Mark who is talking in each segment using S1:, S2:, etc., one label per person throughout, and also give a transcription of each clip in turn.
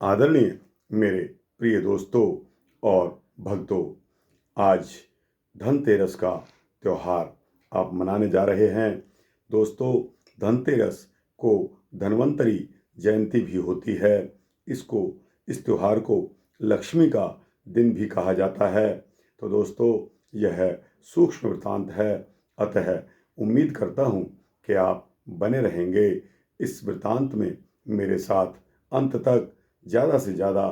S1: आदरणीय मेरे प्रिय दोस्तों और भक्तों, आज धनतेरस का त्यौहार आप मनाने जा रहे हैं। दोस्तों, धनतेरस को धन्वंतरी जयंती भी होती है। इस त्यौहार को लक्ष्मी का दिन भी कहा जाता है। तो दोस्तों, यह सूक्ष्म वृत्तांत है, अतः उम्मीद करता हूँ कि आप बने रहेंगे इस वृत्तांत में मेरे साथ अंत तक। ज़्यादा से ज़्यादा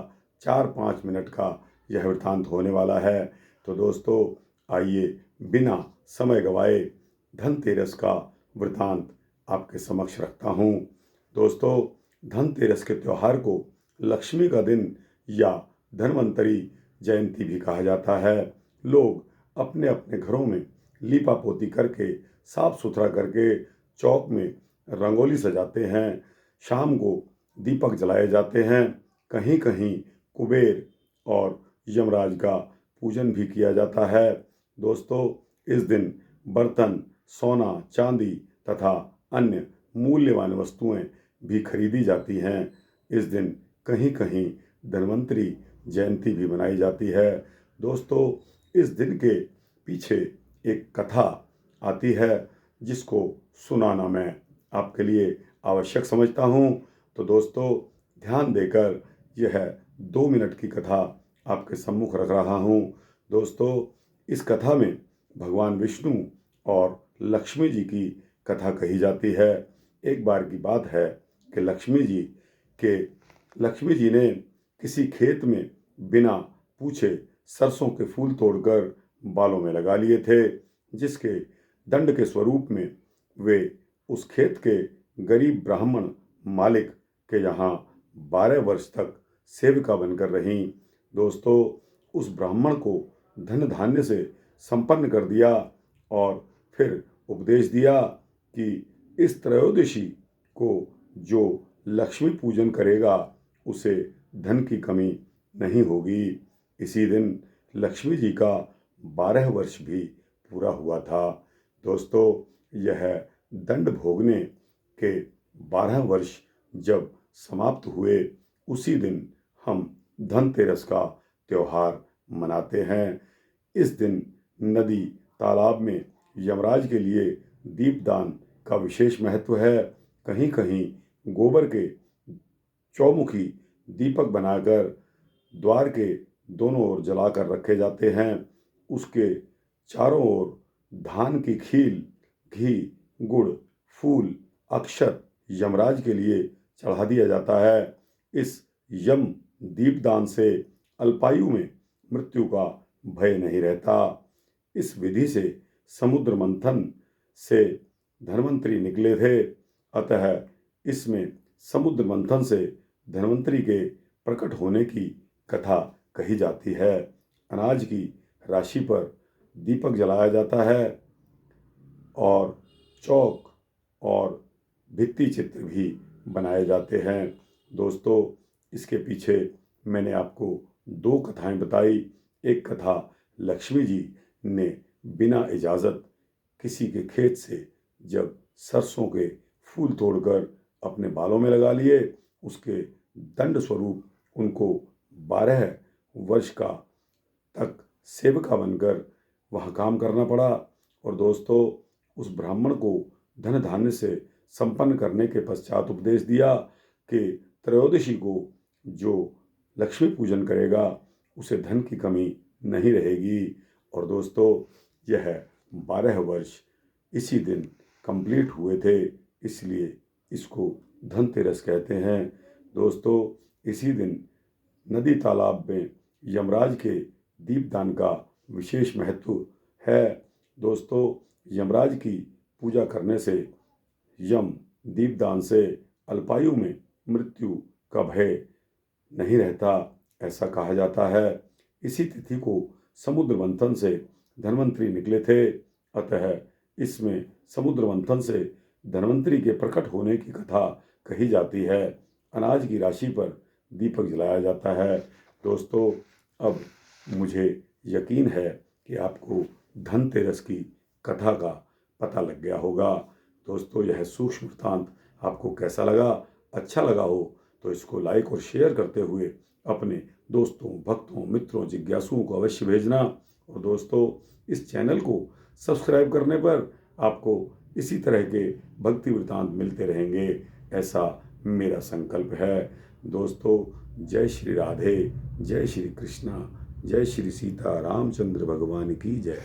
S1: 4-5 मिनट का यह वृत्तांत होने वाला है। तो दोस्तों, आइए बिना समय गवाए धनतेरस का वृत्तांत आपके समक्ष रखता हूँ। दोस्तों, धनतेरस के त्यौहार को लक्ष्मी का दिन या धन्वंतरी जयंती भी कहा जाता है। लोग अपने अपने घरों में लीपा पोती करके, साफ सुथरा करके, चौक में रंगोली सजाते हैं। शाम को दीपक जलाए जाते हैं। कहीं कहीं कुबेर और यमराज का पूजन भी किया जाता है। दोस्तों, इस दिन बर्तन, सोना, चांदी तथा अन्य मूल्यवान वस्तुएं भी खरीदी जाती हैं। इस दिन कहीं कहीं धन्वंतरी जयंती भी मनाई जाती है। दोस्तों, इस दिन के पीछे एक कथा आती है, जिसको सुनाना मैं आपके लिए आवश्यक समझता हूँ। तो दोस्तों, ध्यान देकर यह 2 मिनट की कथा आपके सम्मुख रख रहा हूँ। दोस्तों, इस कथा में भगवान विष्णु और लक्ष्मी जी की कथा कही जाती है। एक बार की बात है कि लक्ष्मी जी ने किसी खेत में बिना पूछे सरसों के फूल तोड़कर बालों में लगा लिए थे, जिसके दंड के स्वरूप में वे उस खेत के गरीब ब्राह्मण मालिक के यहाँ 12 वर्ष तक सेविका बनकर रहीं। दोस्तों, उस ब्राह्मण को धन धान्य से संपन्न कर दिया और फिर उपदेश दिया कि इस त्रयोदशी को जो लक्ष्मी पूजन करेगा उसे धन की कमी नहीं होगी। इसी दिन लक्ष्मी जी का 12 वर्ष भी पूरा हुआ था। दोस्तों, यह दंड भोगने के 12 वर्ष जब समाप्त हुए, उसी दिन हम धनतेरस का त्यौहार मनाते हैं। इस दिन नदी, तालाब में यमराज के लिए दीपदान का विशेष महत्व है। कहीं कहीं गोबर के चौमुखी दीपक बनाकर द्वार के दोनों ओर जलाकर रखे जाते हैं। उसके चारों ओर धान की खील, घी, गुड़, फूल, अक्षत यमराज के लिए चढ़ा दिया जाता है। इस यम दीपदान से अल्पायु में मृत्यु का भय नहीं रहता। इस विधि से समुद्र मंथन से धन्वंतरी निकले थे, अतः इसमें समुद्र मंथन से धन्वंतरी के प्रकट होने की कथा कही जाती है। अनाज की राशि पर दीपक जलाया जाता है और चौक और भित्ति चित्र भी बनाए जाते हैं। दोस्तों, इसके पीछे मैंने आपको 2 कथाएं बताई। एक कथा लक्ष्मी जी ने बिना इजाज़त किसी के खेत से जब सरसों के फूल तोड़कर अपने बालों में लगा लिए, उसके दंड स्वरूप उनको 12 वर्ष का तक सेवका बनकर वह काम करना पड़ा। और दोस्तों, उस ब्राह्मण को धन धान्य से संपन्न करने के पश्चात उपदेश दिया कि त्रयोदशी को जो लक्ष्मी पूजन करेगा उसे धन की कमी नहीं रहेगी। और दोस्तों, यह 12 वर्ष इसी दिन कंप्लीट हुए थे, इसलिए इसको धनतेरस कहते हैं। दोस्तों, इसी दिन नदी तालाब में यमराज के दीपदान का विशेष महत्व है। दोस्तों, यमराज की पूजा करने से, यम दीपदान से अल्पायु में मृत्यु का भय नहीं रहता, ऐसा कहा जाता है। इसी तिथि को समुद्र मंथन से धन्वंतरी निकले थे, अतः इसमें समुद्र मंथन से धन्वंतरी के प्रकट होने की कथा कही जाती है। अनाज की राशि पर दीपक जलाया जाता है। दोस्तों, अब मुझे यकीन है कि आपको धनतेरस की कथा का पता लग गया होगा। दोस्तों, यह सूक्ष्म वृत्तांत आपको कैसा लगा? अच्छा लगा हो तो इसको लाइक और शेयर करते हुए अपने दोस्तों, भक्तों, मित्रों, जिज्ञासुओं को अवश्य भेजना। और दोस्तों, इस चैनल को सब्सक्राइब करने पर आपको इसी तरह के भक्ति वृत्तांत मिलते रहेंगे, ऐसा मेरा संकल्प है। दोस्तों, जय श्री राधे, जय श्री कृष्णा, जय श्री सीता रामचंद्र भगवान की जय।